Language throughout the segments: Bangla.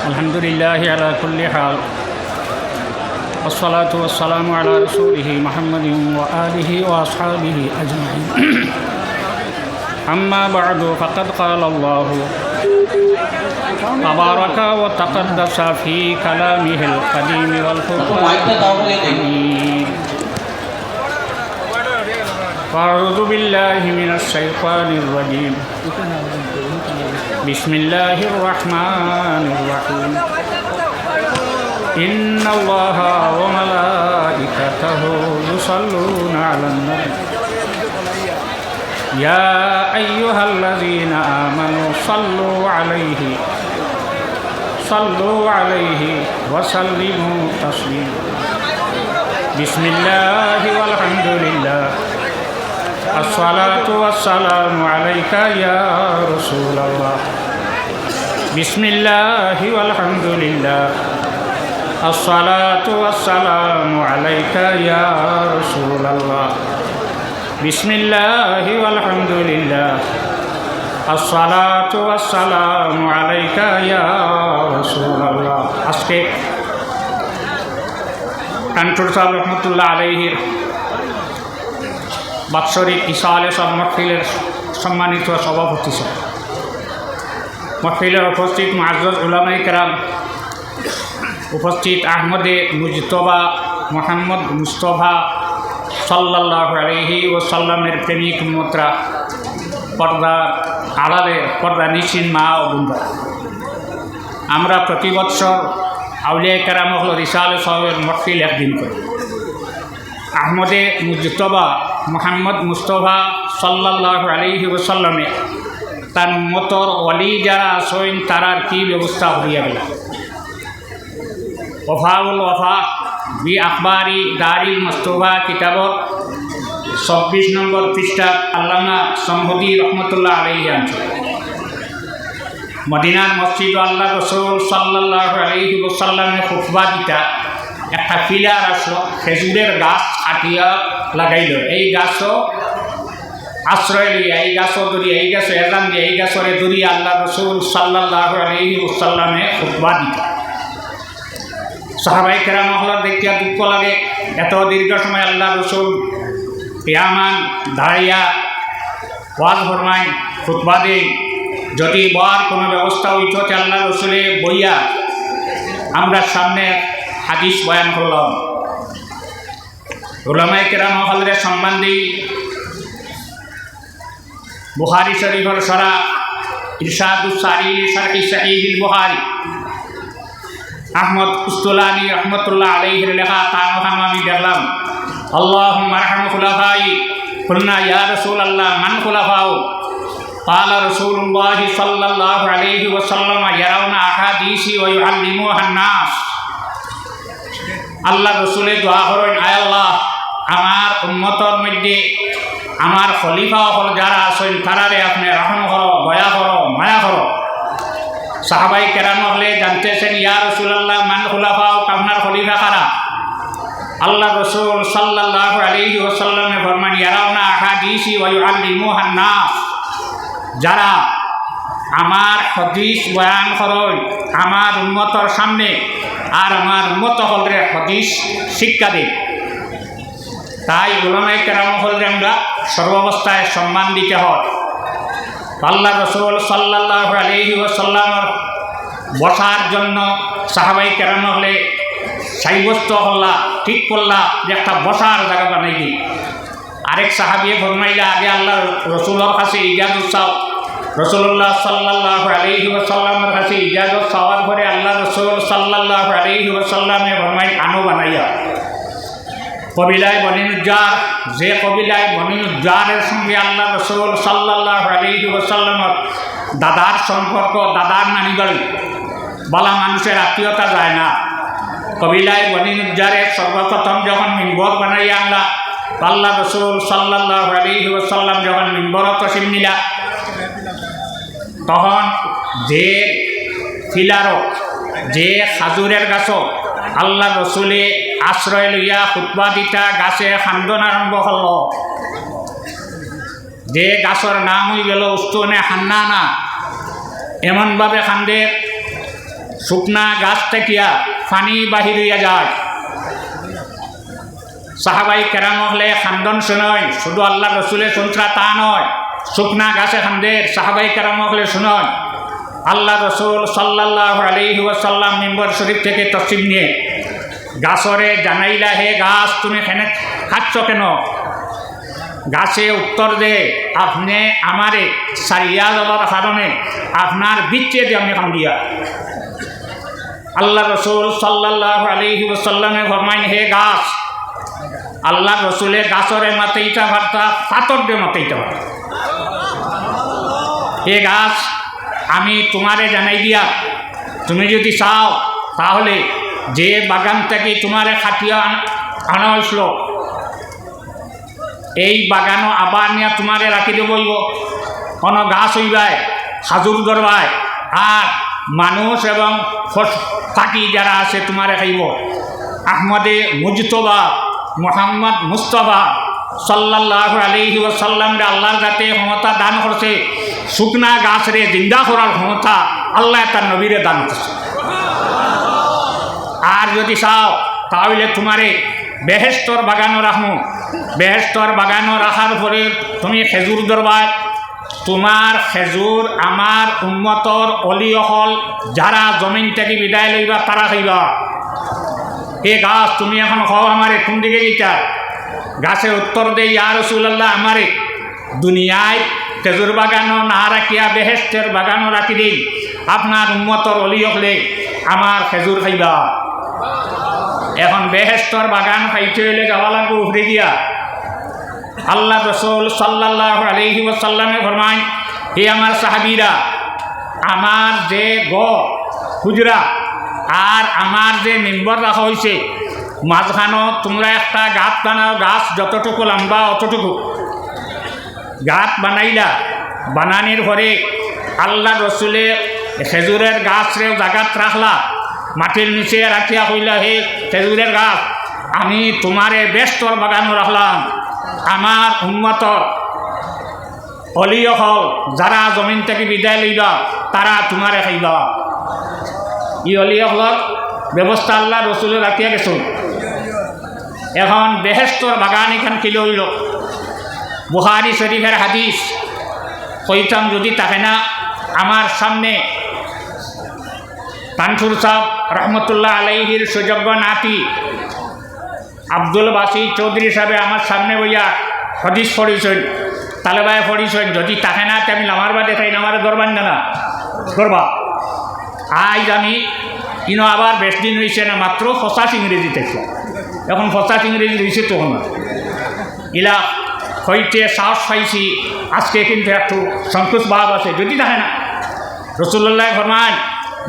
الحمد لله على كل حال والصلاة والسلام على رسوله محمد وآله وأصحابه أجمعين أما بعد فقد قال الله تبارك وتقدس في كلامه القديم والفرقان الحميد أعوذ بالله من الشيطان الرجيم بسم الله الرحمن الرحيم إن الله وملائكته يصلون على النبي يا أيها الذين آمنوا صلوا عليه وسلموا تسليما بسم الله والحمد لله الصلاة والسلام عليك يا رسول الله بسم الله والحمد لله الصلاة والسلام عليك يا رسول الله بسم الله والحمد لله الصلاة والسلام عليك يا رسول الله আজকে কান্টুর সাহেব রহমতুল্লাহ আলাইহির বাৎসরিক ইসালে সব মহফিলের সম্মানিত সভাপতি ছিল। মহফিলের উপস্থিত মুআজ্জাজ উলামায়ে কেরাম, উপস্থিত আহমদে মুজতবা মোহাম্মদ মুস্তফা সাল্লাল্লাহু আলাইহি ওয়াসাল্লামের প্রেমিক উম্মতরা, পর্দার আড়ালে পর্দা নিশিন মা ও বোনরা, আমরা প্রতি বৎসর আউলিয়া কেরাম হল রিসালে সাহেবের মহফিল একদিন করি। আহমদে মুজতবা মোহাম্মদ মুস্তফা সাল্লাল্লাহু আলাইহি ওয়াসাল্লামে তার উম্মতর ওয়ালি যারা আছেন তারার কি ব্যবস্থা হইয়া গেল। ওফাউল ওফা বি আখবারি দারিল মুস্তফা কিতাবর ২৬ নম্বর পৃষ্ঠা আল্লামা সম্মদি রহমতুল্লাহ আলাইহি আনছে। মদিনার মসজিদ আল্লাহ রসুল সাল্লাল্লাহু আলাইহি ওয়াসাল্লামের খুতবা দিতা একটা পিলার আসলো, খেজুরের গাছ আটিয়া লাগাইল। এই গাছও আশ্রয় লিয়া, এই গাছও দরিয়া, এই গাছও এজান দিয়ে, এই গাছরে দরিয়া আল্লাহ রসুল সাল্লাল্লাহু আলাইহি ওয়াসাল্লামে খুতবা দিতা। সাহাবায়ে কেরাম হলার দেখিয়া দুঃখ লাগে, এত দীর্ঘ সময় আল্লাহ রসুল কিয়ামান দাঁড়াইয়া ওয়াজ ফরমাই খুতবা দেই, যদি বর কোনো ব্যবস্থা হইত আল্লাহ রসুলে বইয়া আমরা সামনে হাদিস বয়ান করলাম। উলামায়ে কেরাম হলের সম্মান দিই। বুখারী শরীফের সরা ইরশাদুস সারিল শারহি সহিহুল বুখারী আহমদ কুস্তুলানি রহমতুল্লাহ আলাইহির লেখা তানখান আমি দেখলাম, আল্লাহুম্মা আরহাম খুলাফাই, কুলনা ইয়া রাসূলুল্লাহ মান খুলাফাউ, قال رسول الله صلى الله عليه وسلم يرون أحاديثي ويعلموها الناس। আল্লাহ রসুলে দোয়া করেন, আয় আল্লাহ আমার উম্মতর মধ্যে আমার খলিফা হল যারা আছেন তারারে আপনি রহম করো, দয়া করো, মায়া করো। সাহাবায়ে কেরাম হলে জানতেছেন, ইয়া রাসূলুল্লাহ মান খুলাফাও, আপনার খলিফা কারা? আল্লাহ রসুল সাল্লাল্লাহু আলাইহি ওয়াসাল্লামে ফরমান, ইয়ারাউনা আহাদিসি ওয়া ইউআল্লিমুহান নাস, যারা আমার হাদিস বয়ান করেন আমার উম্মতর সামনে আর আমার উম্মত হলরে হাদিস শিক্ষা দেয়। তাই উলামায়ে কেরাম হলরে আমরা সর্বাবস্থায় সম্মান দিতে হয়। আল্লাহ রসুল সাল্লাল্লাহু আলাইহি ওয়াসাল্লামের বসার জন্য সাহাবায়ে কেরাম হলে সাব্যস্ত হল্লা ঠিক করলা যে একটা বসার জায়গা বানাই দিই। আরেক সাহাবিয়ে ফরমাইলা, আগে আল্লাহ রসুলের কাছে ইজাজত চাও। রসুল্লাহ সাল্লাল্লাহু আলাইহি ওয়াসাল্লামের কাছে ইজাজত চাওয়ার পরে আল্লাহ রসুল সাল্লাল্লাহু আলাইহি ওয়াসাল্লামে ফরমাই, আনো বানাইয়া। কবিলায় বনিনুজ্জার, যে কবিলায় বনিনুজ্জারের সঙ্গে আল্লাহ রসুল সাল্লাল্লাহু আলাইহি ওয়াসাল্লামের দাদার সম্পর্ক, দাদার নানি বাড়ি, বলা মানুষের আত্মীয়তা যায় না। কবিলায় বনিনুজ্জারের সর্বপ্রথম যখন মিম্বর বানাইয়া আনলা, আল্লাহ রসুল সাল্লাল্লাহু আলাইহি ওয়াসাল্লাম যখন মিম্বরত তশরিফ নিলা, তখন যে ফিলারও, যে খাজুরের গাছও আল্লাহ রসুলে আশ্রয় লইয়া খুতবা দিতা গাছে খান্দন আরম্ভ করল। যে গাছর নাম হয়ে গেল উস্তুনে হান্নানা, এমনভাবে খান্দে শুকনা গাছ থেকে পানি বাহির হইয়া যায়। সাহাবাই কেরাম হলে খান্দন শুনয়, শুধু আল্লাহ রসুলের শুনছরা তা নয়, শুকনা গাছে খান্দের সাহাবাই কেরাম হলে শুনয়। আল্লাহ রসুল সাল্লাল্লাহু আলাইহি ওয়াসাল্লাম মিম্বর শরীফ থেকে তসরিফ নিয়ে গাছরে জানাইলা, হে গাছ তুমি এখানে খাচ্ছ কেন? গাছে উত্তর দে, আপনি আমারে সারিয়া যাওয়ার কারণে আপনার বিচ্ছে দিয়ে আমি খান দিয়া। আল্লাহ রসুল সাল্লাল্লাহু আলাইহি ওয়াসাল্লামে ফরমাইন, হে গাছ, আল্লাহ রসুলের গাছরে মাতেইটা ভার্তা পাথর দিয়ে মাতেইটা ভার্তা। হে গাছ, আমি তোমারে জানাই দিয়া, তুমি যদি চাও তাহলে যে বাগান থেকে তোমারে খাটিয়া আনা হয়েছিল এই বাগানও আবার নিয়ে তোমারে রাখি দেবইব, কোনো গাছ হইবায় খাজুর ধরবায়, আর মানুষ এবং পাখি যারা আছে তোমারে খাইব। আহমদে মুজতবা মোহাম্মদ মুস্তফা সাল্লাল্লাহু আলাইহি ওয়াসাল্লাম রে আল্লাহর যাতে ক্ষমতা দান করছে, শুকনা গাছ রে জিন্দা করার ক্ষমতা আল্লাহ তার নবীরে দান করছে। আর যদি চাও তাহলে তোমারে বেহেশতর বাগানও রাখো, বেহেশতর বাগানও রাখার পরে তুমি খেজুর ধরবায়, তোমার খেজুর আমার উম্মতর অলিয়হল যারা জমিন থেকে বিদায় লইবা তারা খাইবা। এ গাছ তুমি এখন খাও আমারে, কোন দিকে গেছা? গাছে উত্তর দেই, ইয়া রাসূলুল্লাহ, আমারে দুনিয়ায় খেজুর বাগানও না রাখিয়া বেহেশতের বাগানও রাখি দিই, আপনার উম্মতর অলিয়হলে আমার খেজুর খাইবা। এখন বেহেশতর বাগান খাইতে হইলে যাওয়া লাগবে উফরে দিয়া। আল্লাহ রসুল সাল্লাল্লাহু আলাইহি ওয়াসাল্লামে ফরমায়, হে আমার সাহাবীরা, আমার যে হুজরা আর আমার যে মিম্বর রাখা হয়েছে মাঝখানো তোমরা একটা গাত বানাও, গাছ যতটুকু লম্বা অতটুকু গাত বানাইলা। বানানির পরে আল্লাহ রসুলে খেজুরের গাছরে জাগাত রাখলা, মাটির নিচে রাখিয়া কইলা, হে খেজুরের গাছ, আমি তোমারে বেশতর বাগানও রাখলাম, আমার উম্মতর অলিয়হল যারা জমিন থেকে বিদায় লইবা তারা তোমারে খাইবা। ই অলিয়হলর ব্যবস্থা আল্লাহ রসুলে রাখিয়া গেছ। এখন বেহেশতর বাগান এখান কিলো হইল। বুখারী শরীফের হাদিস কইতাম যদি থাকে না, আমার সামনে তানসুর সাহেব রহমতুল্লাহ আলাইহির সুযোগ্য নাতি আব্দুল বাসি চৌধুরী সাহেব আমার সামনে বইয়া হদিস পড়িছেন, তালেবায় পড়িছেন। যদি থাকে না আমি নামার বাদে তাই নামারে ধরবেন না করবা। আজ আমি আবার বেশ দিন হয়েছে না, মাত্র 50 ইংরেজি দেখলাম। এখন 50 ইংরেজি হয়েছে তখন ইলা হইতে সাহস পাইছি, আজকে কিন্তু একটু সন্তোষ ভাব আছে। যদি থাকে না, রাসূলুল্লাহ ফরমান,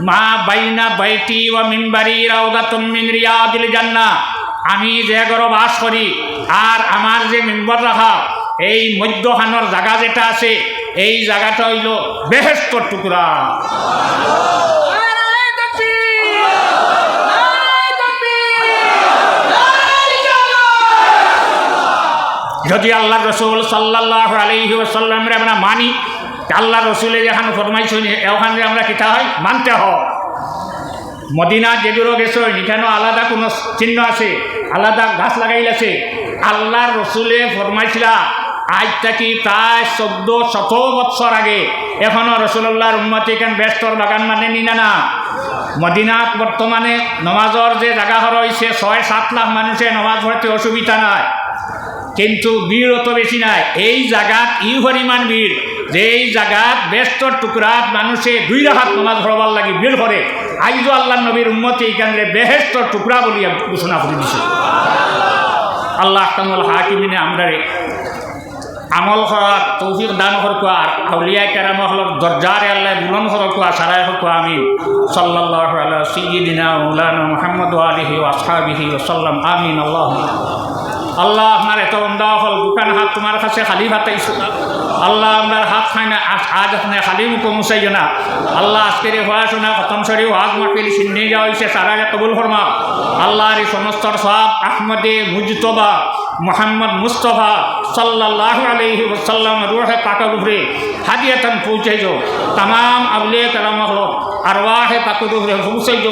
মা বাইনা বাইতি ওয়া মিনবারি রাউদাতুম মিন রিয়াদিল জান্নাহ, আমি যে ঘরে বাস করি আর আমার যে মিম্বর রাখা এই মধ্যখানোর জায়গা যেটা আছে এই জায়গাটা হইল বেহেশতর টুকরা। যদি আল্লাহ রসুল সাল্লাল্লাহু আলাইহি ওয়াসাল্লামরে আমরা মানি, আল্লাহ রসুলে যেখানে ফরমাইছেন ওখানে আমরা কিতা হয় মানতে হয়। মদিনা যেগুলো গেছে এখানেও আলাদা কোনো চিহ্ন আছে, আলাদা গাছ লাগাইল আছে। আল্লাহ রসুলে ফরমাইছিলা আজ থেকে প্রায় 1400 বৎসর আগে, এখনও রসুল্লাহর উম্মতি এখানে বেশতর বাগান মানে নিনা না। মদিনাত বর্তমানে নমাজর যে জায়গা হয়েছে 6-7 লাখ মানুষে নমাজ পড়তে অসুবিধা নাই, কিন্তু ভিড় অত বেশি নাই। এই জায়গাত ই পরিমাণ ভিড় যে এই জায়গাত বেশতর টুকরাত মানুষে 2 রাকাত নমাজ পড়বার লাগে ভিড় করে। আইজও আল্লাহ নবীর উম্মতি এইখানে বেহেশতর টুকরা বলিয়া ঘোষণা করে দিছে। আল্লাহ আহকামুল হাকিমিনে আমরারে আমল করার তৌফিক দান করকুয়া, আর আউলিয়া কেরাম হলর দরজারে আল্লাহ বুলন্দ করকুয়া, সারাই করকুয়া। আমিন। সাল্লাল্লাহু আলা সাইয়্যিদিনা মাওলানা মুহাম্মদ ওয়া আলিহি ওয়া আসহাবিহি ওয়া সাল্লাম। আমিন। আল্লাহ আপনার এত বন্ধা হল দোকান হাত তোমার কাছে খালি ভাতাইছো। আল্লাহ আপনার হাত খায় না, আজ আপনার খালি মুখ মুসাইও না। আল্লাহ আজকের পড়াশোনা খতম সরি ওয়াজ মাহফিল সিন্নি যাওয়া হয়েছে, সারারে কবুল ফরমা। আল্লাহর এই সমস্তর সব আহমদে মুজতবা মোহাম্মদ মুস্তফা সাল্লাল্লাহু আলাইহি ওয়াসাল্লাম রূহে পাকের উপরে হাদিয়াতান পৌঁছাইছো। তাম আউলিয়া কেরাম হল আরওয়াহে পাকুর উপরে পৌঁছাইতো